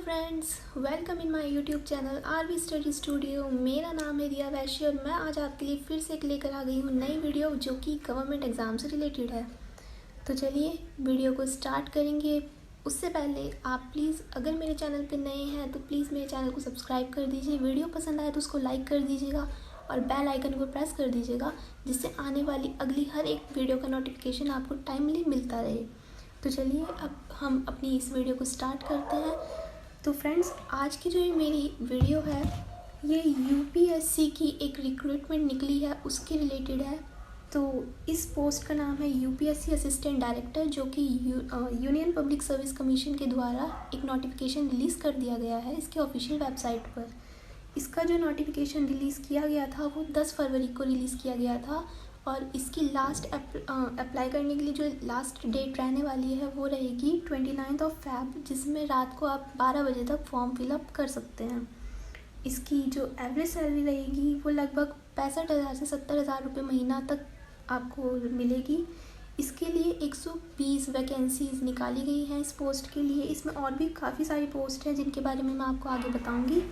Friends, welcome in my YouTube channel RV study studio. मेरा नाम है रिया वैश्य और मैं आज आपके लिए फिर से लेकर आ गई हूँ नई वीडियो जो कि गवर्नमेंट एग्ज़ाम से रिलेटेड है। तो चलिए वीडियो को स्टार्ट करेंगे। उससे पहले आप प्लीज़ अगर मेरे चैनल पर नए हैं तो प्लीज़ मेरे चैनल को सब्सक्राइब कर दीजिए। वीडियो पसंद आए तो उसको लाइक कर दीजिएगा और बेल आइकन को प्रेस कर दीजिएगा, जिससे आने वाली अगली हर एक वीडियो का नोटिफिकेशन आपको टाइमली मिलता रहे। तो चलिए अब हम अपनी इस वीडियो को स्टार्ट करते हैं। तो फ्रेंड्स, आज की जो मेरी वीडियो है ये यूपीएससी की एक रिक्रूटमेंट निकली है उसके रिलेटेड है। तो इस पोस्ट का नाम है यूपीएससी असिस्टेंट डायरेक्टर, जो कि यूनियन पब्लिक सर्विस कमीशन के द्वारा एक नोटिफिकेशन रिलीज़ कर दिया गया है इसके ऑफिशियल वेबसाइट पर। इसका जो नोटिफिकेशन रिलीज़ किया गया था वो 10 फरवरी को रिलीज़ किया गया था और इसकी लास्ट अप्लाई करने के लिए जो लास्ट डेट रहने वाली है वो रहेगी 29 फ़रवरी, जिसमें रात को आप 12 बजे तक फॉर्म फिलअप कर सकते हैं। इसकी जो एवरेज सैलरी रहेगी वो लगभग 65,000 से 70,000 रुपये महीना तक आपको मिलेगी। इसके लिए 120 वैकेंसीज़ निकाली गई हैं इस पोस्ट के लिए। इसमें और भी काफ़ी सारी पोस्ट हैं जिनके बारे में मैं आपको आगे बताऊँगी।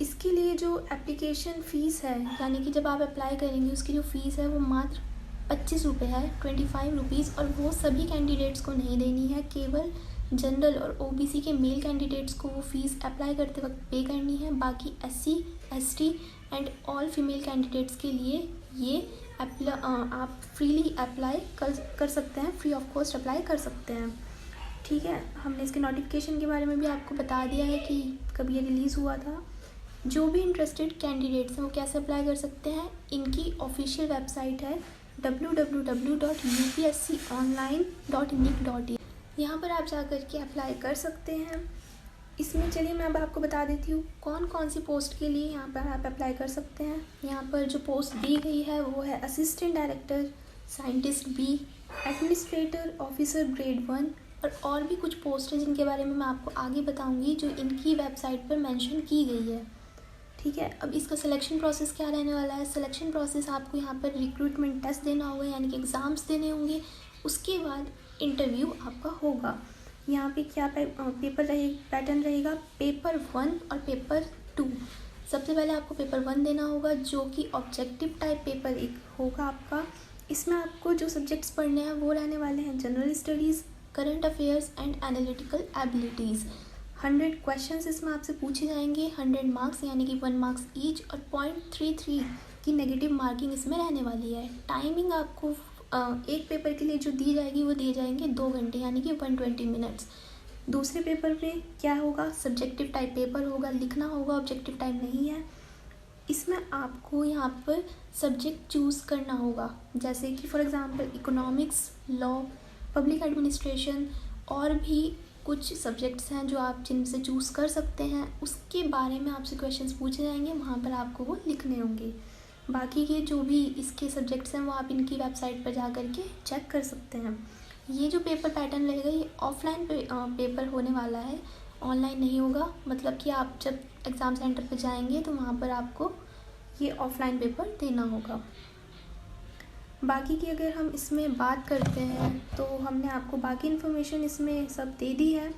इसके लिए जो एप्लीकेशन फ़ीस है, यानी कि जब आप अप्लाई करेंगे उसकी जो फ़ीस है वो मात्र 25 रुपये है, 25 रुपीज़। और वो सभी कैंडिडेट्स को नहीं देनी है, केवल जनरल और ओबीसी के मेल कैंडिडेट्स को वो फ़ीस अप्लाई करते वक्त पे करनी है। बाकी SC, ST and all female candidates के लिए ये आप फ्रीली अप्लाई कर सकते हैं, फ्री ऑफ कॉस्ट अप्लाई कर सकते हैं। ठीक है, हमने इसके नोटिफिकेशन के बारे में भी आपको बता दिया है कि कब ये रिलीज़ हुआ था। जो भी इंटरेस्टेड कैंडिडेट्स हैं वो कैसे अप्लाई कर सकते हैं, इनकी ऑफिशियल वेबसाइट है www.upsconline.nic.in। यहाँ पर आप जाकर के अप्लाई कर सकते हैं। इसमें चलिए मैं अब आपको बता देती हूँ कौन कौन सी पोस्ट के लिए यहाँ पर आप अप्लाई कर सकते हैं। यहाँ पर जो पोस्ट दी गई है वो है assistant director scientist B, administrator officer grade 1 और भी कुछ पोस्ट है जिनके बारे में मैं आपको आगे बताऊँगी, जो इनकी वेबसाइट पर मेंशन की गई है। ठीक है, अब इसका सिलेक्शन प्रोसेस क्या रहने वाला है। सिलेक्शन प्रोसेस आपको यहाँ पर रिक्रूटमेंट टेस्ट देना होगा, यानी कि एग्ज़ाम्स देने होंगे। उसके बाद इंटरव्यू आपका होगा। यहाँ पे क्या पेपर पैटर्न रहेगा, पेपर 1 और पेपर 2। सबसे पहले आपको पेपर 1 देना होगा, जो कि ऑब्जेक्टिव टाइप पेपर एक होगा आपका। इसमें आपको जो सब्जेक्ट्स पढ़ने हैं वो रहने वाले हैं general studies, current affairs and analytical abilities. 100 questions इसमें आपसे पूछे जाएंगे, 100 मार्क्स यानी कि 1 मार्क्स ईच, और 0.33 की नेगेटिव मार्किंग इसमें रहने वाली है। टाइमिंग आपको एक पेपर के लिए जो दी जाएगी वो दिए जाएंगे 2 घंटे, यानी कि 120 मिनट्स। दूसरे पेपर पे क्या होगा, सब्जेक्टिव टाइप पेपर होगा, लिखना होगा, ऑब्जेक्टिव टाइप नहीं है। इसमें आपको यहाँ पर सब्जेक्ट चूज़ करना होगा, जैसे कि for example economics, law, public administration और भी कुछ सब्जेक्ट्स हैं जो आप जिनसे चूज़ कर सकते हैं। उसके बारे में आपसे क्वेश्चंस पूछे जाएंगे, वहाँ पर आपको वो लिखने होंगे। बाकी के जो भी इसके सब्जेक्ट्स हैं वो आप इनकी वेबसाइट पर जा कर के चेक कर सकते हैं। ये जो पेपर पैटर्न रहेगा ये ऑफलाइन पेपर होने वाला है, ऑनलाइन नहीं होगा। मतलब कि आप जब एग्ज़ाम सेंटर पर जाएंगे तो वहाँ पर आपको ये ऑफलाइन पेपर देना होगा। बाकी की अगर हम इसमें बात करते हैं तो हमने आपको बाकी इन्फॉर्मेशन इसमें सब दे दी है।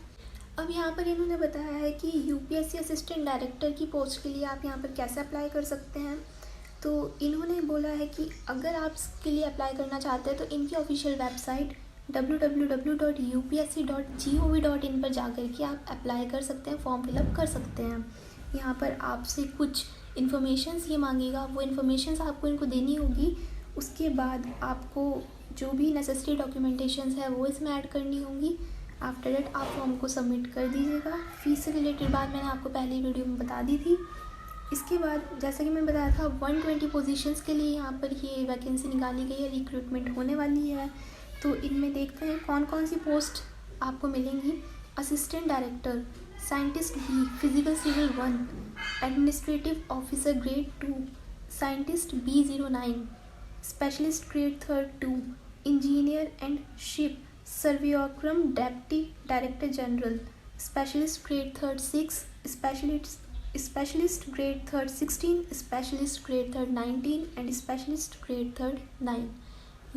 अब यहाँ पर इन्होंने बताया है कि यूपीएससी असिस्टेंट डायरेक्टर की पोस्ट के लिए आप यहाँ पर कैसे अप्लाई कर सकते हैं। तो इन्होंने बोला है कि अगर आप इसके लिए अप्लाई करना चाहते हैं तो इनकी ऑफिशियल वेबसाइट www.upsc.gov.in पर जाकर के आप अप्लाई कर सकते हैं, फॉर्म फिलअप कर सकते हैं। यहाँ पर आपसे कुछ इन्फॉर्मेशंस ये मांगेगा, वो इन्फॉर्मेशंस आपको इनको देनी होगी। उसके बाद आपको जो भी नेसेसरी डॉक्यूमेंटेशंस है वो इसमें ऐड करनी होंगी। आफ्टर डेट आप फॉर्म को सबमिट कर दीजिएगा। फ़ीस से रिलेटेड बात मैंने आपको पहली वीडियो में बता दी थी। इसके बाद जैसा कि मैं बताया था 120 पोजीशंस के लिए यहाँ पर ये वैकेंसी निकाली गई है, रिक्रूटमेंट होने वाली है। तो इनमें देखते हैं कौन कौन सी पोस्ट आपको मिलेंगी। Assistant director scientist B, physical civil 1, administrative officer grade 2, scientist B09, specialist grade 2, engineer and ship surveyor cum deputy director general, specialist grade 6, specialist grade 16, specialist grade 19 and specialist grade 9।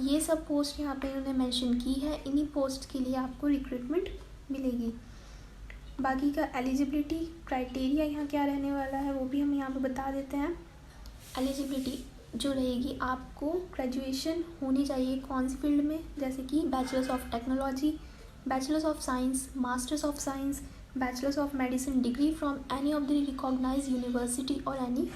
ये सब पोस्ट यहाँ पे इन्होंने mention की है। इन्हीं post के लिए आपको रिक्रूटमेंट मिलेगी। बाकी का एलिजिबिलिटी क्राइटेरिया यहाँ क्या रहने वाला है वो भी हम यहाँ पे बता देते हैं। एलिजिबिलिटी जो रहेगी, आपको ग्रेजुएशन होनी चाहिए कौन सी फील्ड में, जैसे कि bachelors of technology, bachelors of science, masters of science, bachelors of medicine degree from any of the recognised university और एनी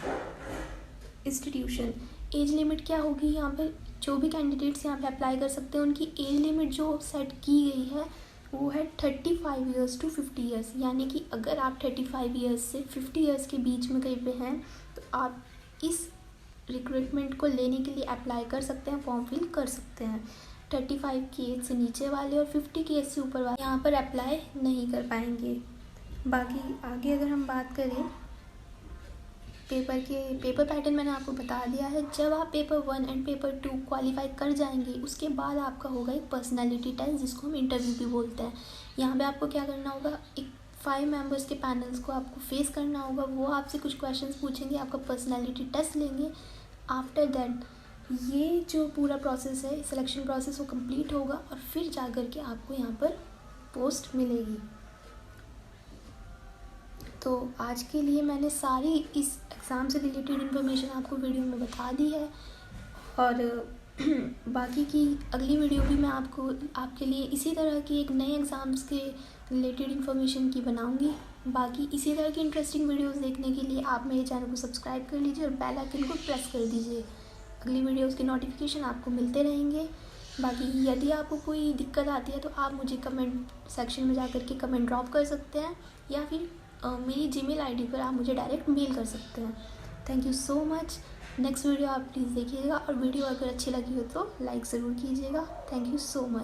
इंस्टीट्यूशन। एज लिमिट क्या होगी यहाँ पर, जो भी कैंडिडेट्स यहाँ पे अप्लाई कर सकते हैं उनकी एज लिमिट जो सेट की गई है वो है 35 ईयर्स टू 50 ईयर्स। यानी कि अगर आप 35 ईयर्स से 50 ईयर्स के बीच में कहीं पे हैं तो आप इस रिक्रूटमेंट को लेने के लिए अप्लाई कर सकते हैं, फॉर्म फिल कर सकते हैं। 35 की एज से नीचे वाले और 50 की एज से ऊपर वाले यहाँ पर अप्लाई नहीं कर पाएंगे। बाकी आगे अगर हम बात करें पेपर पैटर्न मैंने आपको बता दिया है। जब आप पेपर 1 एंड पेपर 2 क्वालिफाई कर जाएंगे उसके बाद आपका होगा एक पर्सनालिटी टेस्ट जिसको हम इंटरव्यू भी बोलते हैं। यहाँ पे आपको क्या करना होगा, एक 5 मेंबर्स के पैनल्स को आपको फेस करना होगा, वो आपसे कुछ क्वेश्चंस पूछेंगे, आपका पर्सनालिटी टेस्ट लेंगे। आफ्टर दैट ये जो पूरा प्रोसेस है, सिलेक्शन प्रोसेस, वो कंप्लीट होगा और फिर जा कर के आपको यहाँ पर पोस्ट मिलेगी। तो आज के लिए मैंने सारी इस एग्ज़ाम से रिलेटेड इन्फॉर्मेशन आपको वीडियो में बता दी है और बाकी की अगली वीडियो भी मैं आपके लिए इसी तरह की एक नए एग्ज़ाम्स के रिलेटेड इन्फॉर्मेशन की बनाऊंगी। बाकी इसी तरह की इंटरेस्टिंग वीडियोस देखने के लिए आप मेरे चैनल को सब्सक्राइब कर लीजिए और बेल आइकन को प्रेस कर दीजिए। अगली वीडियोस के नोटिफिकेशन आपको मिलते रहेंगे। बाकी यदि आपको कोई दिक्कत आती है तो आप मुझे कमेंट सेक्शन में जा कर के कमेंट ड्रॉप कर सकते हैं या फिर मेरी जीमेल आईडी पर आप मुझे डायरेक्ट मेल कर सकते हैं। Thank you so much. Next video आप प्लीज़ देखिएगा और वीडियो अगर अच्छी लगी हो तो लाइक ज़रूर कीजिएगा। Thank you so much.